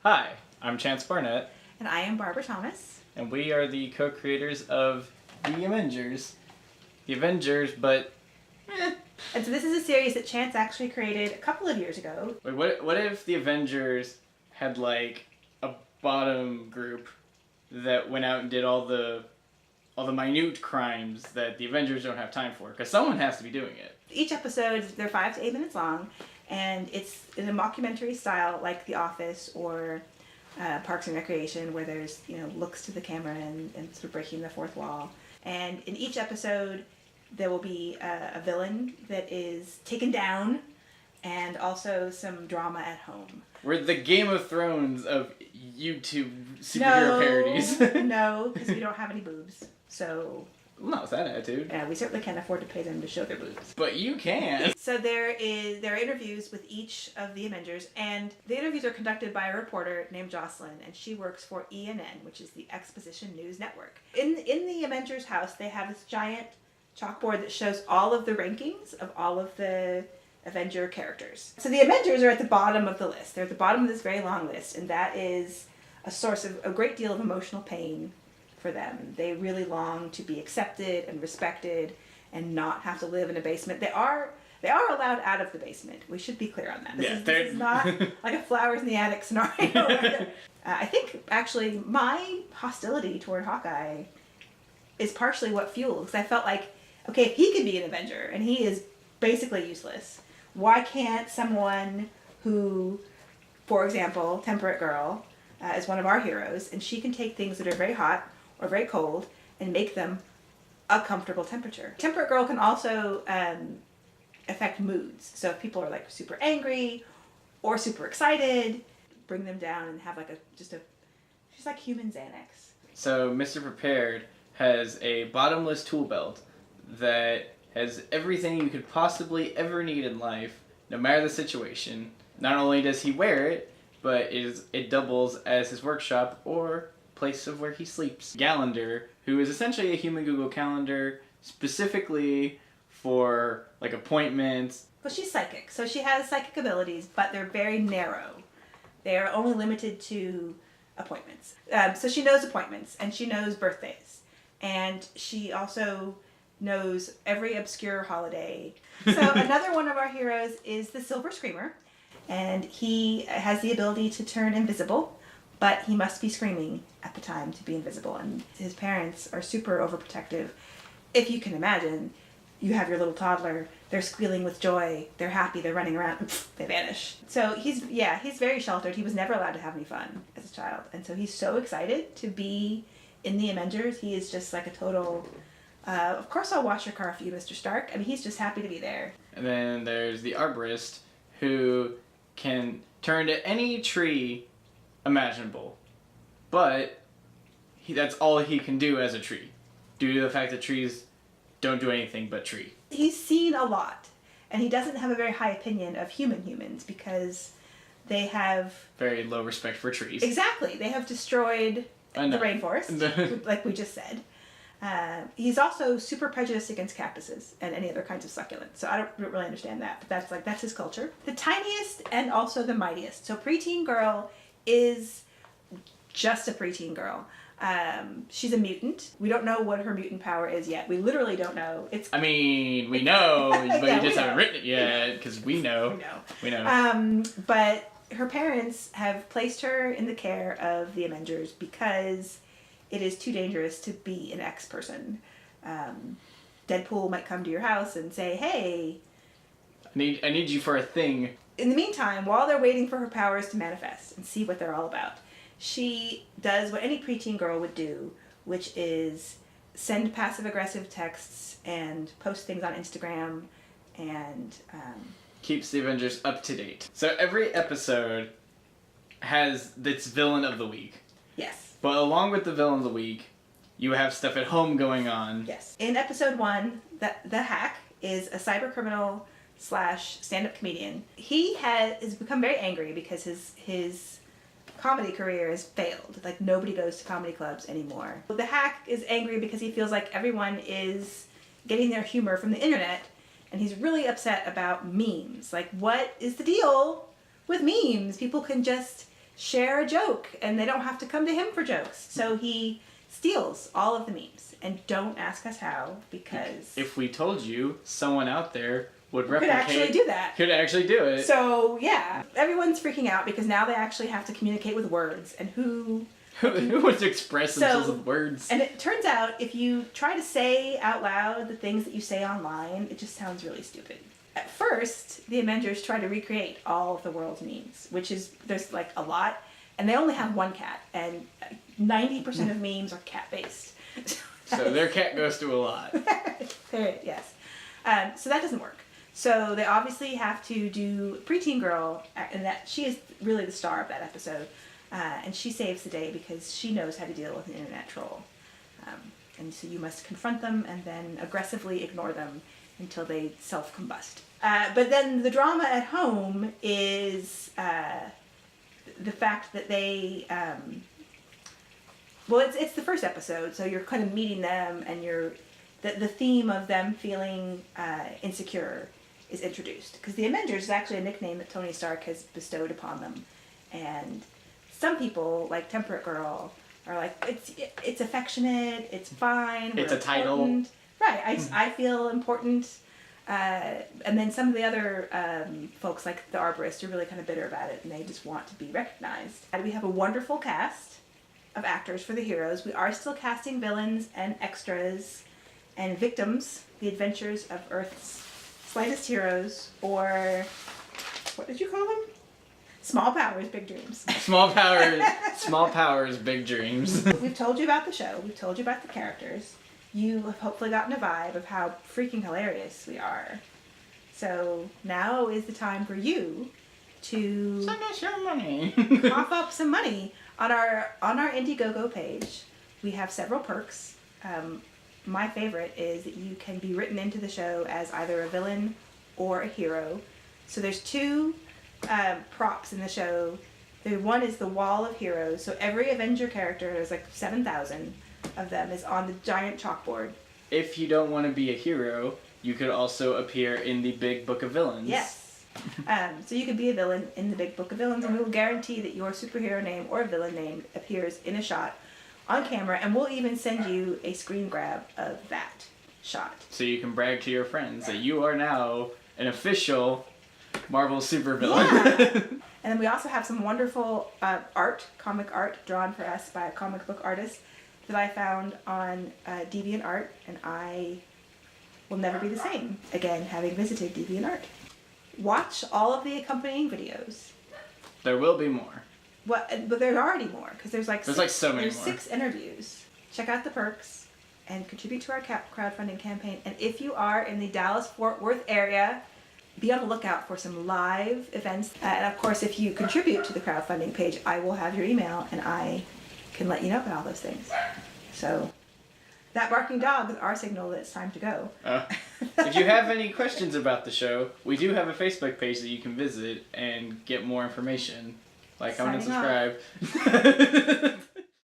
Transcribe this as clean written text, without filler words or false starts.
Hi, I'm Chance Barnett. And I am Barbara Thomas. And we are the co-creators of The Amehngers. The Avengers, but And so this is a series that Chance actually created a couple of years ago. Wait, what if the Avengers had like a bottom group that went out and did all the minute crimes that the Avengers don't have time for? Because someone has to be doing it. Each episode, they're 5 to 8 minutes long, and it's in a mockumentary style like The Office or Parks and Recreation, where there's, looks to the camera and sort of breaking the fourth wall. And in each episode, there will be a villain that is taken down, and also some drama at home. We're the Game of Thrones of YouTube superhero parodies. No, because we don't have any boobs. So... Not with that attitude. Yeah, we certainly can't afford to pay them to show their boobs. But you can. So there are interviews with each of the Amehngers, and the interviews are conducted by a reporter named Jocelyn, and she works for ENN, which is the Exposition News Network. In the Amehngers house, they have this giant chalkboard that shows all of the rankings of all of the Avenger characters. So the Amehngers are at the bottom of the list. They're at the bottom of this very long list, and that is a source of a great deal of emotional pain for them. They really long to be accepted and respected and not have to live in a basement. They are allowed out of the basement. We should be clear on that. This is not like a flowers in the attic scenario. I think actually my hostility toward Hawkeye is partially what fueled, because I felt like, okay, if he could be an Avenger and he is basically useless, why can't someone who, for example, Temperate Girl is one of our heroes, and she can take things that are very hot or very cold and make them a comfortable temperature. Temperate Girl can also affect moods. So if people are like super angry or super excited, bring them down and have like she's like human Xanax. So Mr. Prepared has a bottomless tool belt that has everything you could possibly ever need in life, no matter the situation. Not only does he wear it, but it doubles as his workshop or place of where he sleeps. Gallender, who is essentially a human Google Calendar specifically for like appointments. Well, she's psychic, so she has psychic abilities, but they're very narrow. They are only limited to appointments. So she knows appointments, and she knows birthdays, and she also knows every obscure holiday. So another one of our heroes is the Silver Screamer, and he has the ability to turn invisible, but he must be screaming at the time to be invisible, and his parents are super overprotective. If you can imagine, you have your little toddler, they're squealing with joy, they're happy, they're running around, they vanish. So he's very sheltered. He was never allowed to have any fun as a child, and so he's so excited to be in the Amehngers. He is just like a total, of course I'll wash your car for you, Mr. Stark. I mean, he's just happy to be there. And then there's the Arborist, who can turn to any tree imaginable, but that's all he can do as a tree, due to the fact that trees don't do anything but tree. He's seen a lot, and he doesn't have a very high opinion of humans because they have very low respect for trees. Exactly, they have destroyed the rainforest, like we just said. He's also super prejudiced against cactuses and any other kinds of succulents. So I don't really understand that, but that's his culture. The tiniest and also the mightiest. So Preteen Girl is just a preteen girl. She's a mutant. We don't know what her mutant power is yet. We literally don't know. We know, but you just haven't written it yet, because we know. We know. But her parents have placed her in the care of the Amehngers because it is too dangerous to be an X-person. Deadpool might come to your house and say, hey, I need you for a thing. In the meantime, while they're waiting for her powers to manifest and see what they're all about, she does what any preteen girl would do, which is send passive-aggressive texts and post things on Instagram and... keeps the Avengers up to date. So every episode has its villain of the week. Yes. But along with the villain of the week, you have stuff at home going on. Yes. In episode 1, the Hack is a cyber criminal / stand-up comedian. He has become very angry because his comedy career has failed. Like, nobody goes to comedy clubs anymore. The Hack is angry because he feels like everyone is getting their humor from the internet, and he's really upset about memes. Like, what is the deal with memes? People can just share a joke, and they don't have to come to him for jokes. So he steals all of the memes, and don't ask us how, because if we told you, someone out there would could actually do that. Could actually do it. So yeah, everyone's freaking out because now they actually have to communicate with words, and who would express themselves with words? And it turns out if you try to say out loud the things that you say online, it just sounds really stupid. At first, the Amehngers try to recreate all of the world's memes, which is, there's like a lot, and they only have one cat, and 90% of memes are cat-based. So their cat goes through a lot. Yes. So that doesn't work. So they obviously have to do Preteen Girl, and that she is really the star of that episode, and she saves the day because she knows how to deal with an internet troll. And so you must confront them and then aggressively ignore them until they self-combust. But then the drama at home is the fact that they, well, it's the first episode, so you're kind of meeting them, and the theme of them feeling insecure is introduced. Because the Amehngers is actually a nickname that Tony Stark has bestowed upon them. And some people, like Temperate Girl, are like, it's affectionate, it's fine, it's a title. Right, I feel important. And then some of the other folks, like the Arborist, are really kind of bitter about it, and they just want to be recognized. And we have a wonderful cast of actors for the heroes. We are still casting villains and extras and victims, the adventures of Earth's slightest heroes, or what did you call them? Small powers, big dreams. Small powers, big dreams. We've told you about the show. We've told you about the characters. You have hopefully gotten a vibe of how freaking hilarious we are. So now is the time for you to send us your money. cough up some money. On our Indiegogo page, we have several perks. My favorite is that you can be written into the show as either a villain or a hero. So there's two props in the show. The one is the Wall of Heroes. So every Avenger character, there's like 7,000 of them, is on the giant chalkboard. If you don't want to be a hero, you could also appear in the Big Book of Villains. Yes. So you could be a villain in the Big Book of Villains, and we will guarantee that your superhero name or villain name appears in a shot on camera, and we'll even send you a screen grab of that shot. So you can brag to your friends that you are now an official Marvel supervillain. Yeah. And then we also have some wonderful comic art drawn for us by a comic book artist that I found on DeviantArt, and I will never be the same again having visited DeviantArt. Watch all of the accompanying videos. There will be more. But there's already more, because there's so many more. 6 interviews. Check out the perks and contribute to our crowdfunding campaign. And if you are in the Dallas-Fort Worth area, be on the lookout for some live events. And of course, if you contribute to the crowdfunding page, I will have your email, and I can let you know about all those things. So that barking dog is our signal that it's time to go. If you have any questions about the show, we do have a Facebook page that you can visit and get more information. Like, comment, and subscribe.